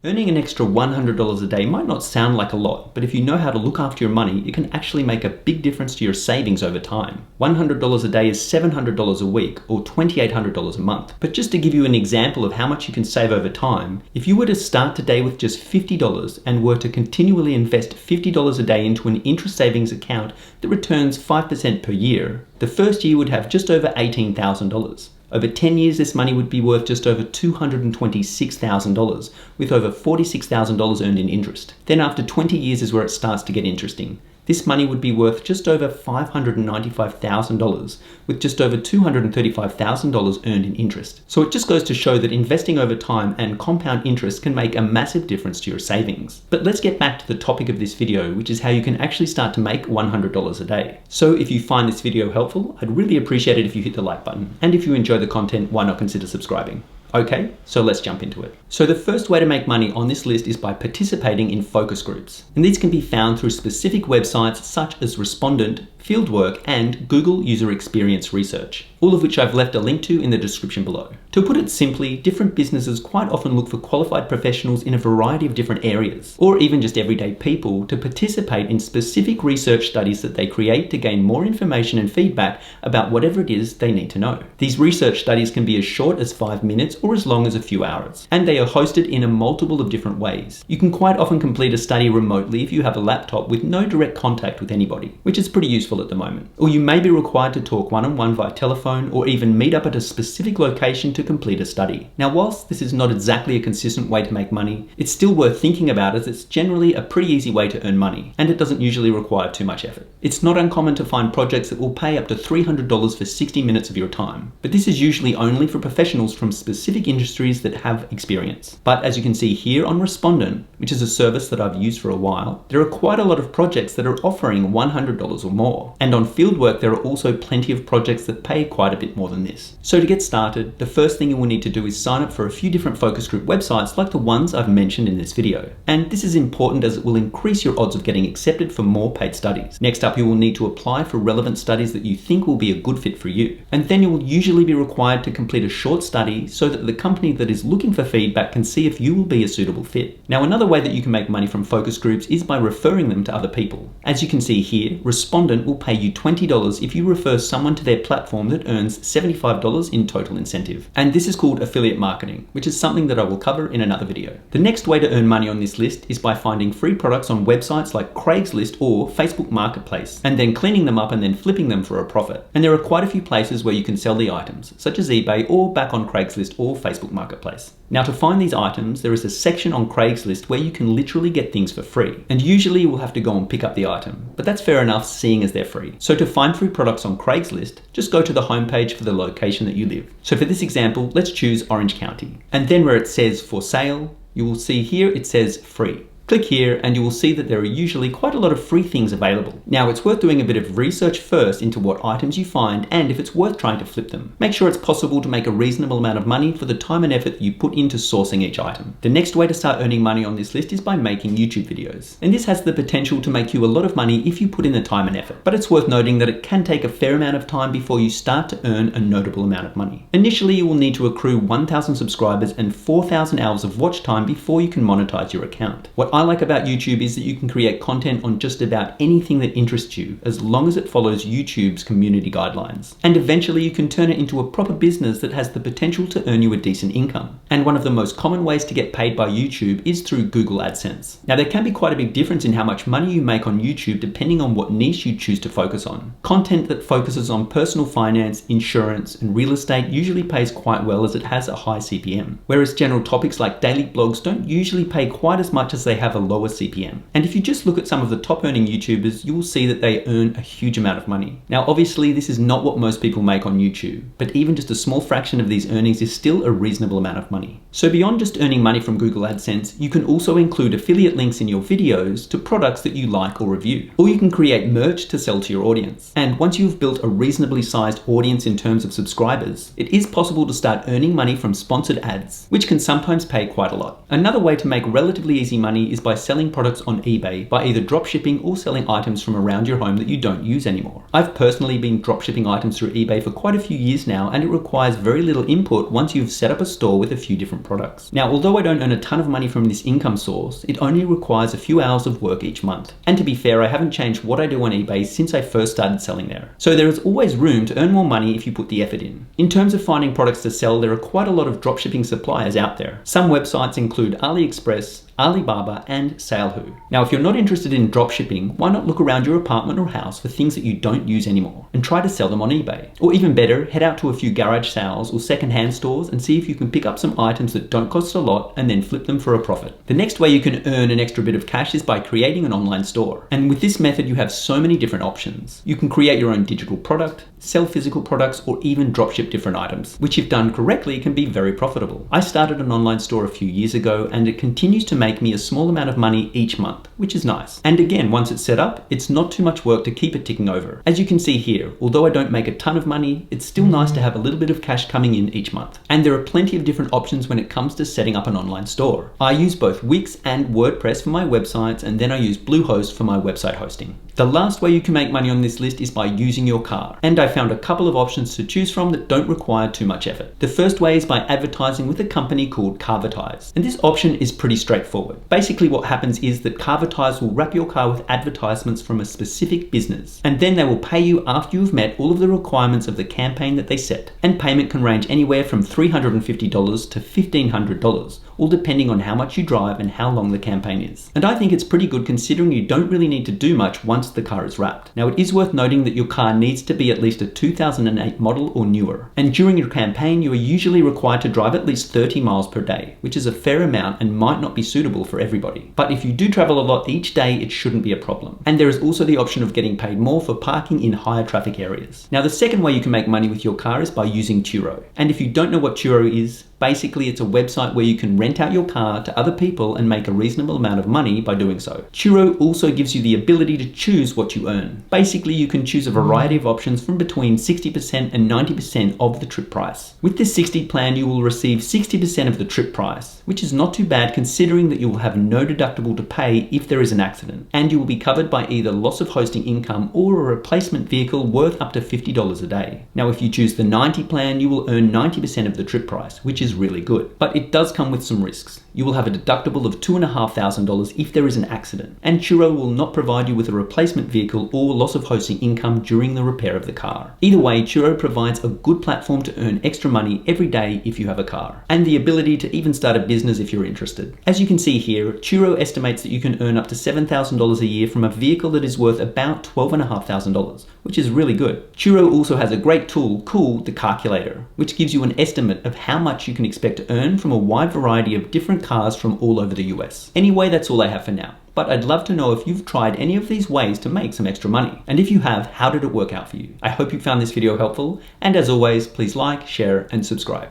Earning an extra $100 a day might not sound like a lot, but if you know how to look after your money, it can actually make a big difference to your savings over time. $100 a day is $700 a week, or $2,800 a month. But just to give you an example of how much you can save over time, if you were to start today with just $50 and were to continually invest $50 a day into an interest savings account that returns 5% per year, the first year would have just over $18,000. Over 10 years, this money would be worth just over $226,000, with over $46,000 earned in interest. Then after 20 years is where it starts to get interesting. This money would be worth just over $595,000, with just over $235,000 earned in interest. So it just goes to show that investing over time and compound interest can make a massive difference to your savings. But let's get back to the topic of this video, which is how you can actually start to make $100 a day. So if you find this video helpful, I'd really appreciate it if you hit the like button. And if you enjoy the content, why not consider subscribing? Okay, so let's jump into it. So the first way to make money on this list is by participating in focus groups. And these can be found through specific websites such as Respondent, Fieldwork, and Google User Experience Research, all of which I've left a link to in the description below. To put it simply, different businesses quite often look for qualified professionals in a variety of different areas, or even just everyday people, to participate in specific research studies that they create to gain more information and feedback about whatever it is they need to know. These research studies can be as short as 5 minutes or as long as a few hours, and they are hosted in a multiple of different ways. You can quite often complete a study remotely if you have a laptop with no direct contact with anybody, which is pretty useful at the moment. Or you may be required to talk one-on-one via telephone or even meet up at a specific location to complete a study. Now, whilst this is not exactly a consistent way to make money, it's still worth thinking about as it's generally a pretty easy way to earn money, and it doesn't usually require too much effort. It's not uncommon to find projects that will pay up to $300 for 60 minutes of your time, but this is usually only for professionals from specific industries that have experience. But as you can see here on Respondent, which is a service that I've used for a while, there are quite a lot of projects that are offering $100 or more. And on Fieldwork, there are also plenty of projects that pay quite a bit more than this. So to get started, the first thing you will need to do is sign up for a few different focus group websites like the ones I've mentioned in this video. And this is important as it will increase your odds of getting accepted for more paid studies. Next up, you will need to apply for relevant studies that you think will be a good fit for you. And then you will usually be required to complete a short study so that the company that is looking for feedback can see if you will be a suitable fit. Now, another way that you can make money from focus groups is by referring them to other people. As you can see here, Respondent will pay you $20 if you refer someone to their platform that earns $75 in total incentive. And this is called affiliate marketing, which is something that I will cover in another video. The next way to earn money on this list is by finding free products on websites like Craigslist or Facebook Marketplace, and then cleaning them up and then flipping them for a profit. And there are quite a few places where you can sell the items, such as eBay or back on Craigslist or Facebook Marketplace. Now, to find these items, there is a section on Craigslist where you can literally get things for free. And usually you will have to go and pick up the item, but that's fair enough seeing as they're free. So to find free products on Craigslist, just go to the homepage for the location that you live. So for this example, let's choose Orange County. And then where it says for sale, you will see here it says free. Click here and you will see that there are usually quite a lot of free things available. Now, it's worth doing a bit of research first into what items you find and if it's worth trying to flip them. Make sure it's possible to make a reasonable amount of money for the time and effort that you put into sourcing each item. The next way to start earning money on this list is by making YouTube videos. And this has the potential to make you a lot of money if you put in the time and effort. But it's worth noting that it can take a fair amount of time before you start to earn a notable amount of money. Initially, you will need to accrue 1,000 subscribers and 4,000 hours of watch time before you can monetize your account. What I like about YouTube is that you can create content on just about anything that interests you, as long as it follows YouTube's community guidelines. And eventually you can turn it into a proper business that has the potential to earn you a decent income. And one of the most common ways to get paid by YouTube is through Google AdSense. Now, there can be quite a big difference in how much money you make on YouTube depending on what niche you choose to focus on. Content that focuses on personal finance, insurance, and real estate usually pays quite well as it has a high CPM. Whereas general topics like daily blogs don't usually pay quite as much as they have a lower CPM. And if you just look at some of the top earning YouTubers, you will see that they earn a huge amount of money. Now, obviously this is not what most people make on YouTube, but even just a small fraction of these earnings is still a reasonable amount of money. So beyond just earning money from Google AdSense, you can also include affiliate links in your videos to products that you like or review. Or you can create merch to sell to your audience. And once you've built a reasonably sized audience in terms of subscribers, it is possible to start earning money from sponsored ads, which can sometimes pay quite a lot. Another way to make relatively easy money is by selling products on eBay by either dropshipping or selling items from around your home that you don't use anymore. I've personally been dropshipping items through eBay for quite a few years now, and it requires very little input once you've set up a store with a few different products. Now, although I don't earn a ton of money from this income source, it only requires a few hours of work each month. And to be fair, I haven't changed what I do on eBay since I first started selling there. So there is always room to earn more money if you put the effort in. In terms of finding products to sell, there are quite a lot of dropshipping suppliers out there. Some websites include AliExpress, Alibaba, and Salehu. Now, if you're not interested in dropshipping, why not look around your apartment or house for things that you don't use anymore and try to sell them on eBay? Or even better, head out to a few garage sales or secondhand stores and see if you can pick up some items that don't cost a lot and then flip them for a profit. The next way you can earn an extra bit of cash is by creating an online store. And with this method, you have so many different options. You can create your own digital product, sell physical products, or even dropship different items, which if done correctly can be very profitable. I started an online store a few years ago, and it continues to make me a small amount of money each month, which is nice. And again, once it's set up, it's not too much work to keep it ticking over. As you can see here, although I don't make a ton of money, it's still nice to have a little bit of cash coming in each month. And there are plenty of different options when it comes to setting up an online store. I use both Wix and WordPress for my websites, and then I use Bluehost for my website hosting. The last way you can make money on this list is by using your car, and I found a couple of options to choose from that don't require too much effort. The first way is by advertising with a company called Carvertise, and this option is pretty straightforward. Basically what happens is that Carvertise will wrap your car with advertisements from a specific business, and then they will pay you after you've met all of the requirements of the campaign that they set. And payment can range anywhere from $350 to $1,500, all depending on how much you drive and how long the campaign is. And I think it's pretty good considering you don't really need to do much once the car is wrapped. Now, it is worth noting that your car needs to be at least a 2008 model or newer. And during your campaign, you are usually required to drive at least 30 miles per day, which is a fair amount and might not be suitable for everybody. But if you do travel a lot each day, it shouldn't be a problem. And there is also the option of getting paid more for parking in higher traffic areas. Now, the second way you can make money with your car is by using Turo. And if you don't know what Turo is, basically it's a website where you can rent out your car to other people and make a reasonable amount of money by doing so. Turo also gives you the ability to choose what you earn. Basically, you can choose a variety of options from between 60% and 90% of the trip price. With this 60 plan, you will receive 60% of the trip price, which is not too bad considering that you will have no deductible to pay if there is an accident, and you will be covered by either loss of hosting income or a replacement vehicle worth up to $50 a day. Now, if you choose the 90 plan, you will earn 90% of the trip price, which is really good. But it does come with some risks. You will have a deductible of $2,500 if there is an accident, and Turo will not provide you with a replacement vehicle or loss of hosting income during the repair of the car. Either way, Turo provides a good platform to earn extra money every day if you have a car, and the ability to even start a business if you're interested. As you can see here, Turo estimates that you can earn up to $7,000 a year from a vehicle that is worth about $12,500, which is really good. Turo also has a great tool called the Calculator, which gives you an estimate of how much you can expect to earn from a wide variety of different cars from all over the US. Anyway, that's all I have for now. But I'd love to know if you've tried any of these ways to make some extra money. And if you have, how did it work out for you? I hope you found this video helpful. And as always, please like, share, and subscribe.